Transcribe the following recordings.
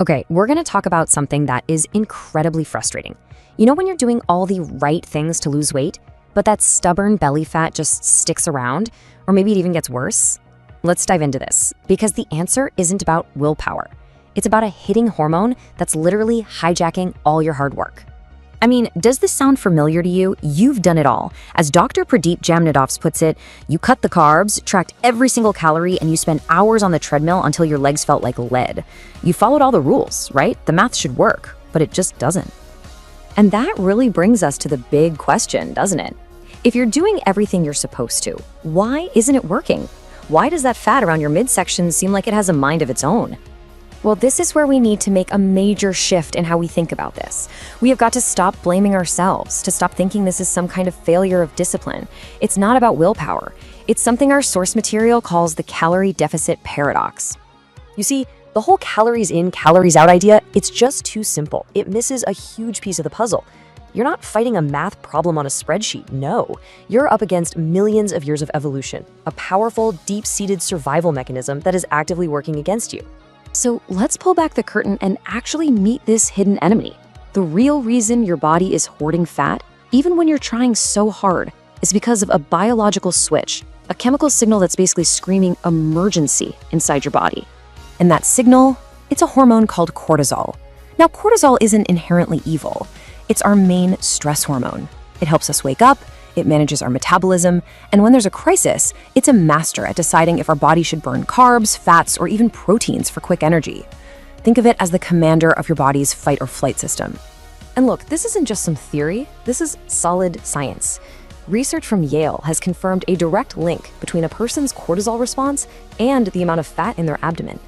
Okay, we're gonna talk about something that is incredibly frustrating. You know when you're doing all the right things to lose weight, but that stubborn belly fat just sticks around, or maybe it even gets worse? Let's dive into this, because the answer isn't about willpower. It's about a hitting hormone that's literally hijacking all your hard work. I mean, does this sound familiar to you? You've done it all. As Dr. Pradeep Jamnadovs puts it, you cut the carbs, tracked every single calorie, and you spent hours on the treadmill until your legs felt like lead. You followed all the rules, right? The math should work, but it just doesn't. And that really brings us to the big question, doesn't it? If you're doing everything you're supposed to, why isn't it working? Why does that fat around your midsection seem like it has a mind of its own? Well, this is where we need to make a major shift in how we think about this. We have got to stop blaming ourselves, to stop thinking this is some kind of failure of discipline. It's not about willpower. It's something our source material calls the calorie deficit paradox. You see, the whole calories in, calories out idea, it's just too simple. It misses a huge piece of the puzzle. You're not fighting a math problem on a spreadsheet, no. You're up against millions of years of evolution, a powerful, deep-seated survival mechanism that is actively working against you. So let's pull back the curtain and actually meet this hidden enemy. The real reason your body is hoarding fat, even when you're trying so hard, is because of a biological switch, a chemical signal that's basically screaming emergency inside your body. And that signal, it's a hormone called cortisol. Now, cortisol isn't inherently evil. It's our main stress hormone. It helps us wake up, it manages our metabolism, and when there's a crisis, it's a master at deciding if our body should burn carbs, fats, or even proteins for quick energy. Think of it as the commander of your body's fight or flight system. And look, this isn't just some theory, this is solid science. Research from Yale has confirmed a direct link between a person's cortisol response and the amount of fat in their abdomen.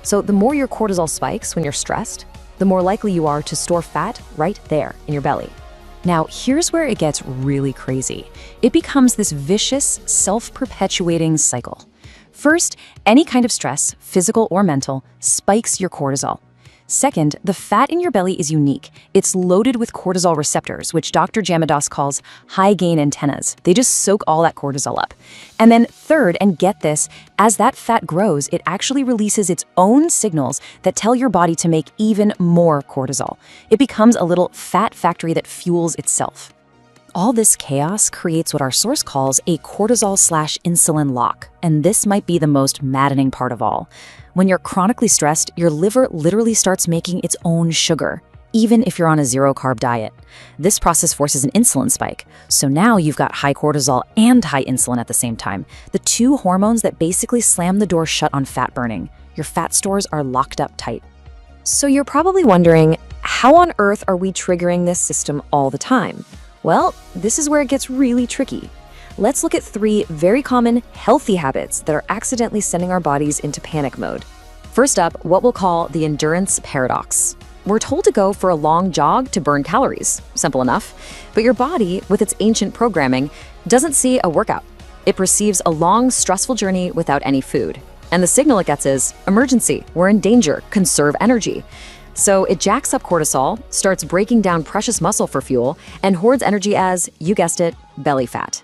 So the more your cortisol spikes when you're stressed, the more likely you are to store fat right there in your belly. Now, here's where it gets really crazy. It becomes this vicious, self-perpetuating cycle. First, any kind of stress, physical or mental, spikes your cortisol. Second, the fat in your belly is unique. It's loaded with cortisol receptors, which Dr. Jamadas calls high-gain antennas. They just soak all that cortisol up. And then third, and get this, as that fat grows, it actually releases its own signals that tell your body to make even more cortisol. It becomes a little fat factory that fuels itself. All this chaos creates what our source calls a cortisol/insulin lock, and this might be the most maddening part of all. When you're chronically stressed, your liver literally starts making its own sugar, even if you're on a zero-carb diet. This process forces an insulin spike, so now you've got high cortisol and high insulin at the same time, the two hormones that basically slam the door shut on fat burning. Your fat stores are locked up tight. So you're probably wondering, how on earth are we triggering this system all the time? Well, this is where it gets really tricky. Let's look at 3 very common, healthy habits that are accidentally sending our bodies into panic mode. First up, what we'll call the endurance paradox. We're told to go for a long jog to burn calories. Simple enough. But your body, with its ancient programming, doesn't see a workout. It perceives a long, stressful journey without any food. And the signal it gets is, emergency, we're in danger, conserve energy. So it jacks up cortisol, starts breaking down precious muscle for fuel, and hoards energy as, you guessed it, belly fat.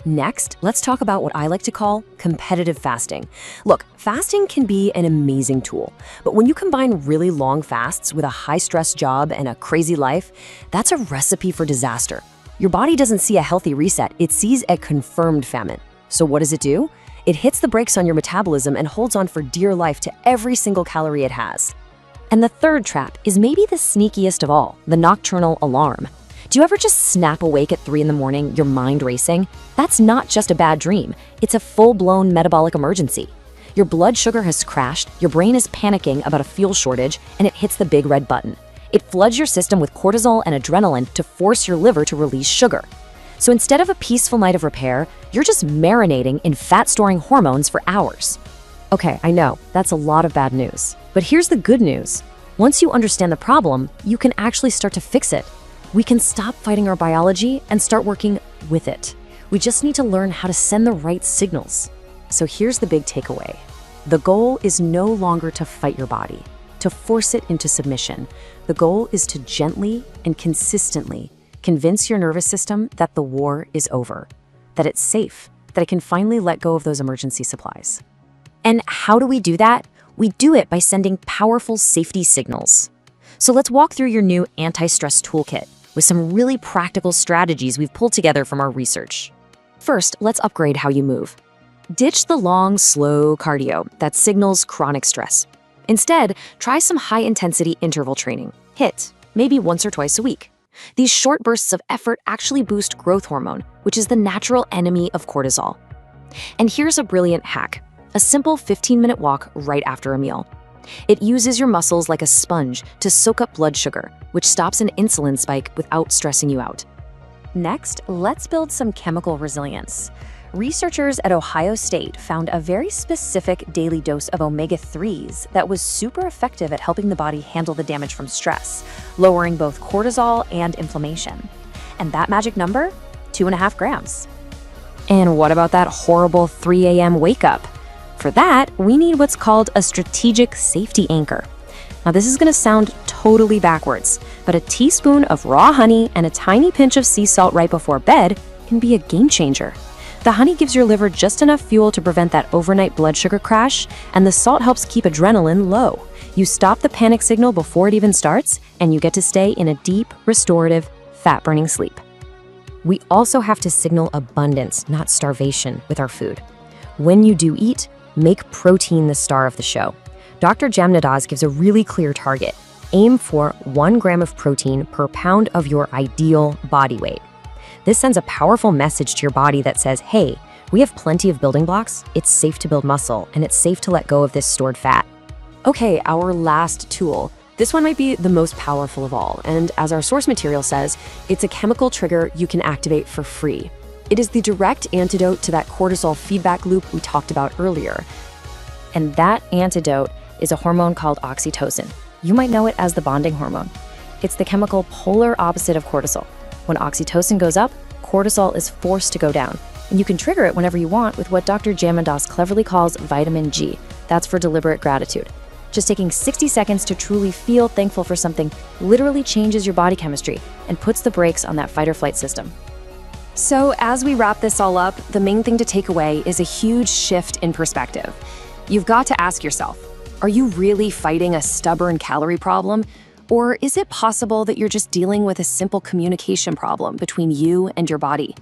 Next, let's talk about what I like to call competitive fasting. Look, fasting can be an amazing tool, but when you combine really long fasts with a high-stress job and a crazy life, that's a recipe for disaster. Your body doesn't see a healthy reset, it sees a confirmed famine. So what does it do? It hits the brakes on your metabolism and holds on for dear life to every single calorie it has. And the third trap is maybe the sneakiest of all, the nocturnal alarm. Do you ever just snap awake at 3 in the morning, your mind racing? That's not just a bad dream, it's a full-blown metabolic emergency. Your blood sugar has crashed, your brain is panicking about a fuel shortage, and it hits the big red button. It floods your system with cortisol and adrenaline to force your liver to release sugar. So instead of a peaceful night of repair, you're just marinating in fat-storing hormones for hours. Okay, I know, that's a lot of bad news. But here's the good news. Once you understand the problem, you can actually start to fix it. We can stop fighting our biology and start working with it. We just need to learn how to send the right signals. So here's the big takeaway. The goal is no longer to fight your body, to force it into submission. The goal is to gently and consistently convince your nervous system that the war is over, that it's safe, that it can finally let go of those emergency supplies. And how do we do that? We do it by sending powerful safety signals. So let's walk through your new anti-stress toolkit with some really practical strategies we've pulled together from our research. First, let's upgrade how you move. Ditch the long, slow cardio that signals chronic stress. Instead, try some high-intensity interval training. HIIT, maybe once or twice a week. These short bursts of effort actually boost growth hormone, which is the natural enemy of cortisol. And here's a brilliant hack: a simple 15-minute walk right after a meal. It uses your muscles like a sponge to soak up blood sugar, which stops an insulin spike without stressing you out. Next, let's build some chemical resilience. Researchers at Ohio State found a very specific daily dose of omega-3s that was super effective at helping the body handle the damage from stress, lowering both cortisol and inflammation. And that magic number? 2.5 grams. And what about that horrible 3 a.m. wake up? For that, we need what's called a strategic safety anchor. Now, this is going to sound totally backwards, but a teaspoon of raw honey and a tiny pinch of sea salt right before bed can be a game changer. The honey gives your liver just enough fuel to prevent that overnight blood sugar crash, and the salt helps keep adrenaline low. You stop the panic signal before it even starts, and you get to stay in a deep, restorative, fat-burning sleep. We also have to signal abundance, not starvation, with our food. When you do eat, make protein the star of the show. Dr. Jamnadaz gives a really clear target. Aim for 1 gram of protein per pound of your ideal body weight. This sends a powerful message to your body that says, hey, we have plenty of building blocks, it's safe to build muscle, and it's safe to let go of this stored fat. Okay, our last tool. This one might be the most powerful of all, and as our source material says, it's a chemical trigger you can activate for free. It is the direct antidote to that cortisol feedback loop we talked about earlier. And that antidote is a hormone called oxytocin. You might know it as the bonding hormone. It's the chemical polar opposite of cortisol. When oxytocin goes up, cortisol is forced to go down. And you can trigger it whenever you want with what Dr. Jamnadaz cleverly calls vitamin G. That's for deliberate gratitude. Just taking 60 seconds to truly feel thankful for something literally changes your body chemistry and puts the brakes on that fight or flight system. So as we wrap this all up, the main thing to take away is a huge shift in perspective. You've got to ask yourself, are you really fighting a stubborn calorie problem? Or is it possible that you're just dealing with a simple communication problem between you and your body?